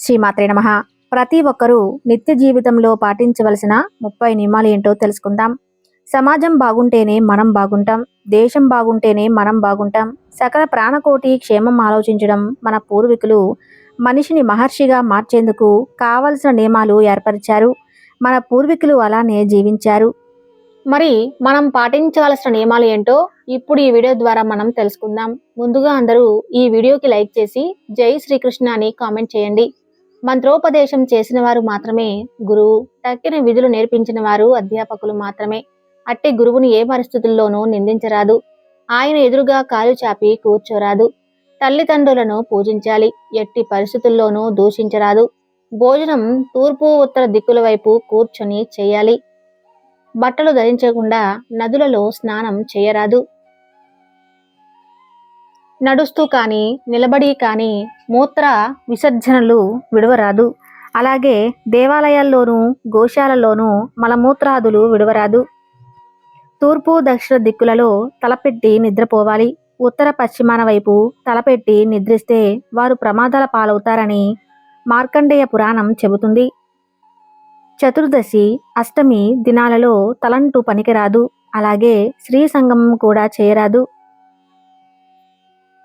శ్రీమాత్రే నమః. ప్రతి ఒక్కరూ నిత్య జీవితంలో పాటించవలసిన 30 నియమాలు ఏంటో తెలుసుకుందాం. సమాజం బాగుంటేనే మనం బాగుంటాం. దేశం బాగుంటేనే మనం బాగుంటాం. సకల ప్రాణకోటి క్షేమం ఆలోచించడం మన పూర్వీకులు మనిషిని మహర్షిగా మార్చేందుకు కావలసిన నియమాలు ఏర్పరిచారు. మన పూర్వీకులు అలానే జీవించారు. మరి మనం పాటించవలసిన నియమాలు ఏంటో ఇప్పుడు ఈ వీడియో ద్వారా మనం తెలుసుకుందాం. ముందుగా అందరూ ఈ వీడియోకి లైక్ చేసి జై శ్రీకృష్ణ అని కామెంట్ చేయండి. మంత్రోపదేశం చేసిన వారు మాత్రమే గురువు, తక్కిన విధులు నేర్పించిన వారు అధ్యాపకులు మాత్రమే. అట్టి గురువుని ఏ పరిస్థితుల్లోనూ నిందించరాదు. ఆయన ఎదురుగా కాలు చాపి కూర్చోరాదు. తల్లిదండ్రులను పూజించాలి. ఎట్టి పరిస్థితుల్లోనూ దూషించరాదు. భోజనం తూర్పు ఉత్తర దిక్కుల వైపు కూర్చొని చేయాలి. బట్టలు ధరించకుండా నదులలో స్నానం చేయరాదు. నడుస్తూ కానీ నిలబడి కానీ మూత్ర విసర్జనలు విడవరాదు. అలాగే దేవాలయాల్లోనూ గోశాలలోనూ మలమూత్రాదులు విడవరాదు. తూర్పు దక్షిణ దిక్కులలో తలపెట్టి నిద్రపోవాలి. ఉత్తర పశ్చిమాన వైపు తలపెట్టి నిద్రిస్తే వారు ప్రమాదాల పాలవుతారని మార్కండేయ పురాణం చెబుతుంది. చతుర్దశి అష్టమి దినాలలో తలంటూ పనికిరాదు. అలాగే స్త్రీ సంగమం కూడా చేయరాదు.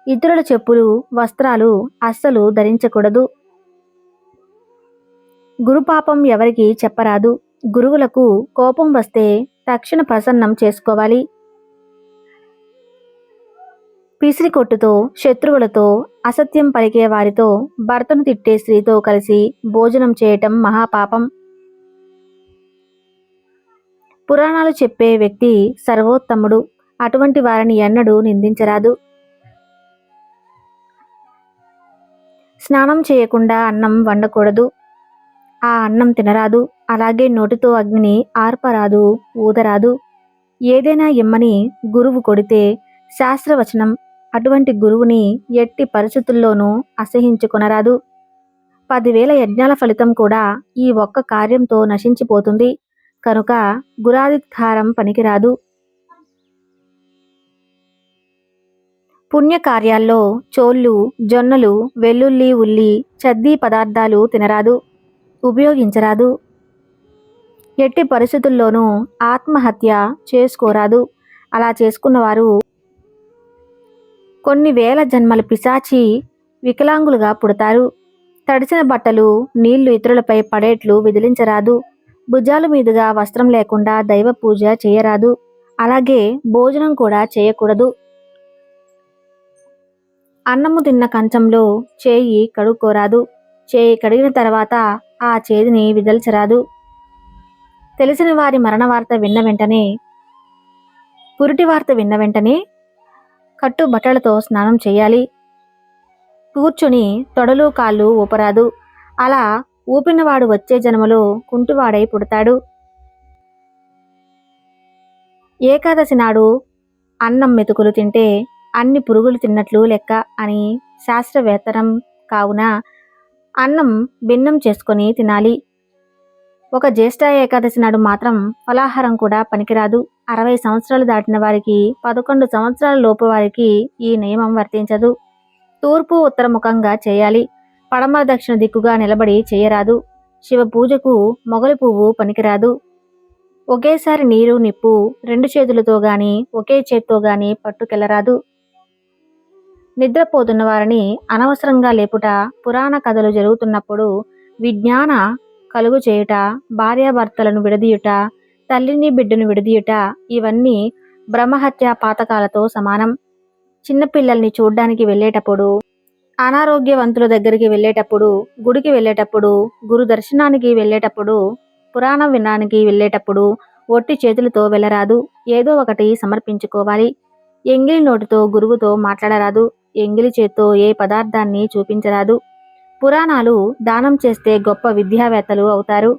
ఇతరుల చెప్పులు వస్త్రాలు అస్సలు ధరించకూడదు. గురుపాపం ఎవరికి చెప్పరాదు. గురువులకు కోపం వస్తే తక్షణ ప్రసన్నం చేసుకోవాలి. పిసిరి కొట్టుతో శత్రువులతో అసత్యం పలికే వారితో భర్తను తిట్టే స్త్రీతో కలిసి భోజనం చేయటం మహాపాపం. పురాణాలు చెప్పే వ్యక్తి సర్వోత్తముడు. అటువంటి వారిని ఎన్నడూ నిందించరాదు. స్నానం చేయకుండా అన్నం వండకూడదు. ఆ అన్నం తినరాదు. అలాగే నోటితో అగ్నిని ఆర్పరాదు, ఊదరాదు. ఏదైనా ఇమ్మని గురువు కొడితే శాస్త్రవచనం. అటువంటి గురువుని ఎట్టి పరిస్థితుల్లోనూ అసహించుకొనరాదు. 10,000 యజ్ఞాల ఫలితం కూడా ఈ ఒక్క కార్యంతో నశించిపోతుంది. కనుక గురాధికారం పనికిరాదు. పుణ్యకార్యాల్లో చోళ్ళు, జొన్నలు, వెల్లుల్లి, ఉల్లి, చద్దీ పదార్థాలు తినరాదు, ఉపయోగించరాదు. ఎట్టి పరిస్థితుల్లోనూ ఆత్మహత్య చేసుకోరాదు. అలా చేసుకున్నవారు కొన్ని వేల జన్మల పిశాచి వికలాంగులుగా పుడతారు. తడిసిన బట్టలు నీళ్లు ఇతరులపై పడేట్లు విదిలించరాదు. భుజాల మీదుగా వస్త్రం లేకుండా దైవ పూజ చేయరాదు. అలాగే భోజనం కూడా చేయకూడదు. అన్నము తిన్న కంచంలో చేయి కడుక్కోరాదు. చేయి కడిగిన తర్వాత ఆ చేతిని విదల్చరాదు. తెలిసిన వారి మరణ వార్త విన్న వెంటనే పురిటి వార్త విన్న వెంటనే కట్టు బట్టలతో స్నానం చేయాలి. కూర్చుని తొడలు కాళ్ళు ఊపరాదు. అలా ఊపినవాడు వచ్చే జన్మలో కుంటివాడై పుడతాడు. ఏకాదశి నాడు అన్నం మెతుకులు తింటే అన్ని పురుగులు తిన్నట్లు లెక్క అని శాస్త్రవేత్తరం. కావున అన్నం భిన్నం చేసుకొని తినాలి. ఒక జ్యేష్ఠ ఏకాదశి నాడు మాత్రం ఫలాహారం కూడా పనికిరాదు. 60 సంవత్సరాలు దాటిన వారికి 11 సంవత్సరాల లోపు వారికి ఈ నియమం వర్తించదు. తూర్పు ఉత్తర ముఖంగా చేయాలి. పడమర దక్షిణ దిక్కుగా నిలబడి చేయరాదు. శివ పూజకు మొగలి పువ్వు పనికిరాదు. ఒకేసారి నీరు నిప్పు 2 చేతులతో గాని ఒకే చేత్తో గాని పట్టుకెళ్లరాదు. నిద్రపోతున్న వారిని అనవసరంగా లేపుట, పురాణ కథలు జరుగుతున్నప్పుడు విజ్ఞాన కలుగు చేయుట, భార్యాభర్తలను విడదీయుట, తల్లిని బిడ్డను విడదీయుట ఇవన్నీ బ్రహ్మహత్య పాతకాలతో సమానం. చిన్నపిల్లల్ని చూడ్డానికి వెళ్ళేటప్పుడు, అనారోగ్యవంతుల దగ్గరికి వెళ్ళేటప్పుడు, గుడికి వెళ్ళేటప్పుడు, గురు దర్శనానికి వెళ్ళేటప్పుడు, పురాణం వినడానికి వెళ్ళేటప్పుడు ఒట్టి చేతులతో వెళ్ళరాదు. ఏదో ఒకటి సమర్పించుకోవాలి. ఎంగిలి నోటితో గురువుతో మాట్లాడరాదు. ఎంగిలి చేత్తో ఏ పదార్థాన్ని చూపించరాదు. పురాణాలు దానం చేస్తే గొప్ప విద్యావేత్తలు అవుతారు.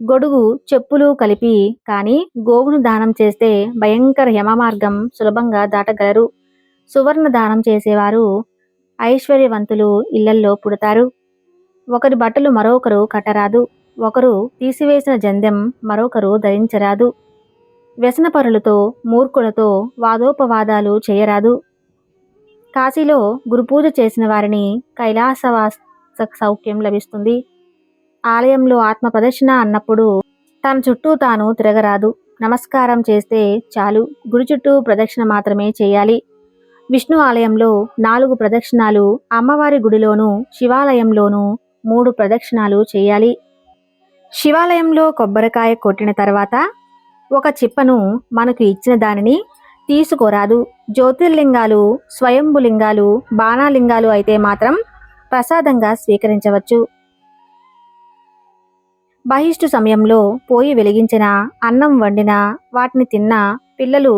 గొడుగు చెప్పులు కలిపి కానీ గోవును దానం చేస్తే భయంకర యమమార్గం సులభంగా దాటగలరు. సువర్ణ దానం చేసేవారు ఐశ్వర్యవంతులు ఇళ్లల్లో పుడతారు. ఒకరి బట్టలు మరొకరు కట్టరాదు. ఒకరు తీసివేసిన జందెం మరొకరు ధరించరాదు. వ్యసనపరులతో మూర్ఖులతో వాదోపవాదాలు చేయరాదు. కాశీలో గురుపూజ చేసిన వారిని కైలాసవాస సౌఖ్యం లభిస్తుంది. ఆలయంలో ఆత్మ ప్రదర్శన అన్నప్పుడు తన చుట్టూ తాను తిరగరాదు. నమస్కారం చేస్తే చాలు. గుడి చుట్టూ ప్రదక్షిణ మాత్రమే చేయాలి. విష్ణు ఆలయంలో 4 ప్రదక్షిణాలు, అమ్మవారి గుడిలోనూ శివాలయంలోనూ 3 ప్రదక్షిణాలు చేయాలి. శివాలయంలో కొబ్బరికాయ కొట్టిన తర్వాత ఒక చిప్పను మనకు ఇచ్చిన దానిని తీసుకోరాదు. జ్యోతిర్లింగాలు, స్వయంభులింగాలు, బాణాలింగాలు అయితే మాత్రం ప్రసాదంగా స్వీకరించవచ్చు. బహిష్టు సమయంలో పోయి వెలిగించిన, అన్నం వండినా, వాటిని తిన్నా పిల్లలు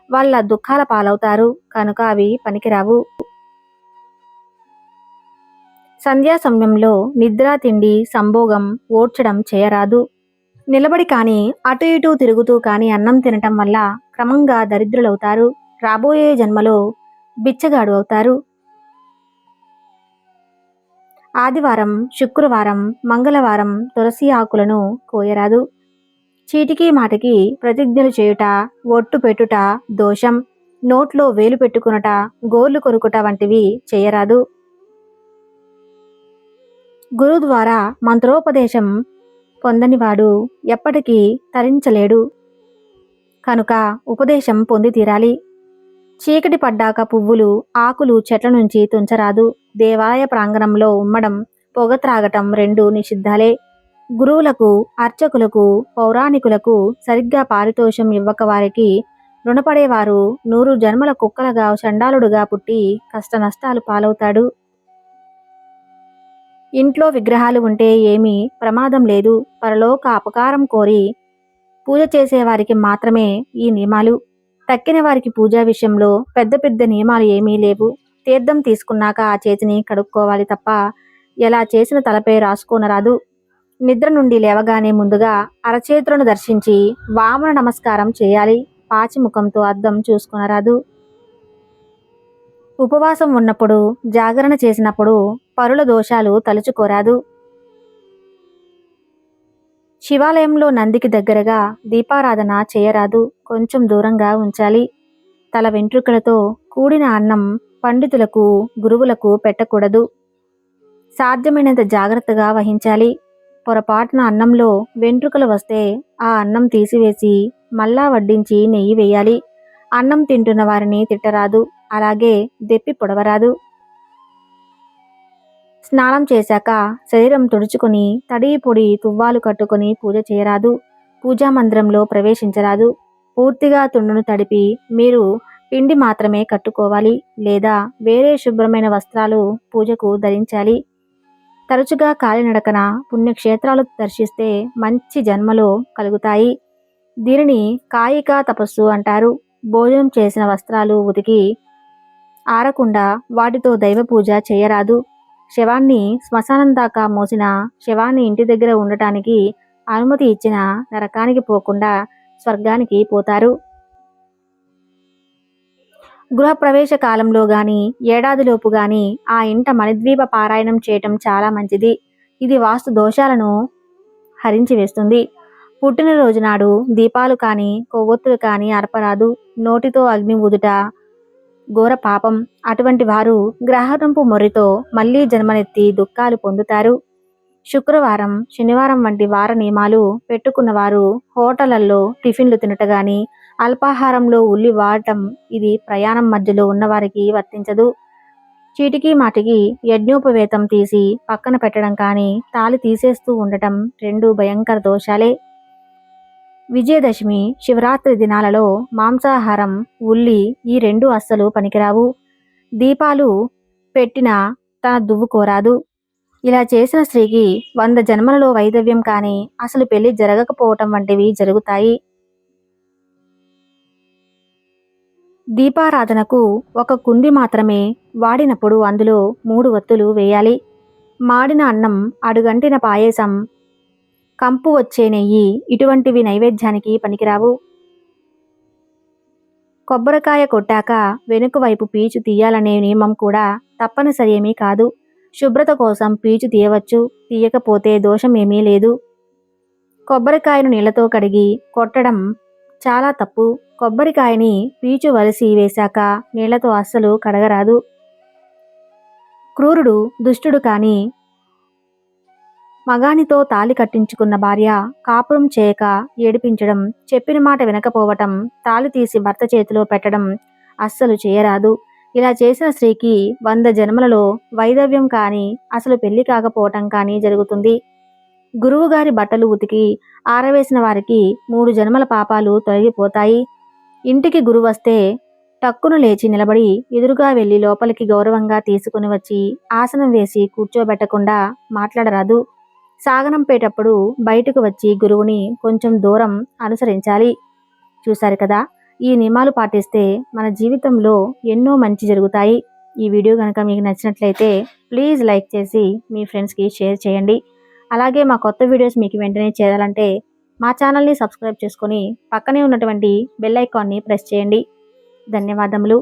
వాళ్ళ దుఃఖాల పాలవుతారు కనుక అవి పనికిరావు. సంధ్యా సమయంలో నిద్ర, తిండి, సంభోగం ఓడ్చడం చేయరాదు. నిలబడి కానీ అటు ఇటు తిరుగుతూ కానీ అన్నం తినటం వల్ల క్రమంగా దరిద్రులవుతారు. రాబోయే జన్మలో బిచ్చగాడు అవుతారు. ఆదివారం, శుక్రవారం, మంగళవారం తులసి ఆకులను కోయరాదు. చీటికి మాటికి ప్రతిజ్ఞలు చేయుట, ఒట్టు పెట్టుట దోషం. నోట్లో వేలు పెట్టుకునుట, గోర్లు కొరుకుట వంటివి చేయరాదు. గురువు ద్వారా మంత్రోపదేశం పొందనివాడు ఎప్పటికీ తరించలేడు కనుక ఉపదేశం పొంది తీరాలి. చీకటి పడ్డాక పువ్వులు, ఆకులు చెట్ల నుంచి తుంచరాదు. దేవాలయ ప్రాంగణంలో ఉమ్మడం, పొగ త్రాగటం 2 నిషిద్ధాలే. గురువులకు, అర్చకులకు, పౌరాణికులకు సరిగ్గా పారితోషం ఇవ్వక వారికి రుణపడేవారు 100 జన్మల కుక్కలుగా చండాలుడుగా పుట్టి కష్ట నష్టాలు పాలవుతాడు. ఇంట్లో విగ్రహాలు ఉంటే ఏమీ ప్రమాదం లేదు. పరలోక అపకారం కోరి పూజ చేసేవారికి మాత్రమే ఈ నియమాలు. తక్కిన వారికి పూజా విషయంలో పెద్ద పెద్ద నియమాలు ఏమీ లేవు. తీర్థం తీసుకున్నాక ఆ చేతిని కడుక్కోవాలి తప్ప ఎలా చేసిన తలపై రాసుకోనరాదు. నిద్ర నుండి లేవగానే ముందుగా అరచేతులను దర్శించి వామన నమస్కారం చేయాలి. పాచిముఖంతో అద్దం చూసుకొనరాదు. ఉపవాసం ఉన్నప్పుడు, జాగరణ చేసినప్పుడు పరుల దోషాలు తలుచుకోరాదు. శివాలయంలో నందికి దగ్గరగా దీపారాధన చేయరాదు. కొంచెం దూరంగా ఉంచాలి. తల వెంట్రుకలతో కూడిన అన్నం పండితులకు, గురువులకు పెట్టకూడదు. సాధ్యమైనంత జాగ్రత్తగా వహించాలి. పొరపాటున అన్నంలో వెంట్రుకలు వస్తే ఆ అన్నం తీసివేసి మళ్ళా వడ్డించి నెయ్యి వేయాలి. అన్నం తింటున్న వారిని తిట్టరాదు. అలాగే దెప్పి పొడవరాదు. స్నానం చేశాక శరీరం తుడుచుకొని తడి పొడి తువ్వాలు కట్టుకొని పూజ చేయరాదు. పూజా మందిరంలో ప్రవేశించరాదు. పూర్తిగా తుండును తడిపి మీరు పిండి మాత్రమే కట్టుకోవాలి లేదా వేరే శుభ్రమైన వస్త్రాలు పూజకు ధరించాలి. తరచుగా కాలినడకన పుణ్యక్షేత్రాలు దర్శిస్తే మంచి జన్మలో కలుగుతాయి. దీనిని కాయిక తపస్సు అంటారు. భోజనం చేసిన వస్త్రాలు ఉతికి ఆరకుండా వాటితో దైవ పూజ చేయరాదు. శవాన్ని శ్మశానం దాకా మోసిన, శవాన్ని ఇంటి దగ్గర ఉండటానికి అనుమతి ఇచ్చిన నరకానికి పోకుండా స్వర్గానికి పోతారు. గృహప్రవేశ కాలంలో గాని, ఏడాదిలోపు గాని ఆ ఇంట మణిద్వీప పారాయణం చేయటం చాలా మంచిది. ఇది వాస్తు దోషాలను హరించి వేస్తుంది. పుట్టినరోజు నాడు దీపాలు కానీ, కొవ్వొత్తులు కానీ అర్పరాదు. నోటితో అగ్ని ఊదుట ఘోర పాపం. అటువంటి వారు గ్రహణంపు మొర్రితో మళ్లీ జన్మనెత్తి దుఃఖాలు పొందుతారు. శుక్రవారం, శనివారం వంటి వార నియమాలు పెట్టుకున్నవారు హోటళ్లలో టిఫిన్లు తినట గాని, అల్పాహారంలో ఉల్లి వాడటం ఇది ప్రయాణం మధ్యలో ఉన్నవారికి వర్తించదు. చీటికి మాటికి యజ్ఞోపవేతం తీసి పక్కన పెట్టడం కానీ, తాళి తీసేస్తూ ఉండటం 2 భయంకర దోషాలే. విజయదశమి, శివరాత్రి దినాలలో మాంసాహారం, ఉల్లి ఈ 2 అస్సలు పనికిరావు. దీపాలు పెట్టిన తన దువ్వు కోరాదు. ఇలా చేసిన స్త్రీకి 100 జన్మలలో వైధవ్యం కానీ, అసలు పెళ్లి జరగకపోవటం వంటివి జరుగుతాయి. దీపారాధనకు ఒక కుంది మాత్రమే వాడినప్పుడు అందులో 3 వత్తులు వేయాలి. మాడిన అన్నం, అడుగంటిన పాయసం, కంపు వచ్చే నెయ్యి ఇటువంటివి నైవేద్యానికి పనికిరావు. కొబ్బరికాయ కొట్టాక వెనుక వైపు పీచు తీయాలనే నియమం కూడా తప్పనిసరి ఏమీ కాదు. శుభ్రత కోసం పీచు తీయవచ్చు. తీయకపోతే దోషం ఏమీ లేదు. కొబ్బరికాయను నీళ్లతో కడిగి కొట్టడం చాలా తప్పు. కొబ్బరికాయని పీచు వలిసి వేశాక నీళ్లతో అస్సలు కడగరాదు. క్రూరుడు దుష్టుడు కాని మగానితో తాళి కట్టించుకున్న భార్య కాపురం చేయక ఏడిపించడం, చెప్పిన మాట వినకపోవటం, తాళి తీసి భర్త చేతిలో పెట్టడం అస్సలు చేయరాదు. ఇలా చేసిన స్త్రీకి 100 జన్మలలో వైధవ్యం కానీ అసలు పెళ్లి కాకపోవటం కానీ జరుగుతుంది. గురువుగారి బట్టలు ఉతికి ఆరవేసిన వారికి 3 జన్మల పాపాలు తొలగిపోతాయి. ఇంటికి గురువు వస్తే టక్కును లేచి నిలబడి ఎదురుగా వెళ్లి లోపలికి గౌరవంగా తీసుకుని వచ్చి ఆసనం వేసి కూర్చోబెట్టకుండా మాట్లాడరాదు. సాగనంపేటప్పుడు బయటకు వచ్చి గురువుని కొంచెం దూరం అనుసరించాలి. చూశారు కదా, ఈ నియమాలు పాటిస్తే మన జీవితంలో ఎన్నో మంచి జరుగుతాయి. ఈ వీడియో కనుక మీకు నచ్చినట్లయితే ప్లీజ్ లైక్ చేసి మీ ఫ్రెండ్స్కి షేర్ చేయండి. అలాగే మా కొత్త వీడియోస్ మీకు వెంటనే చేరాలంటే మా ఛానల్ని సబ్స్క్రైబ్ చేసుకొని పక్కనే ఉన్నటువంటి బెల్ ఐకాన్ని ప్రెస్ చేయండి. ధన్యవాదములు.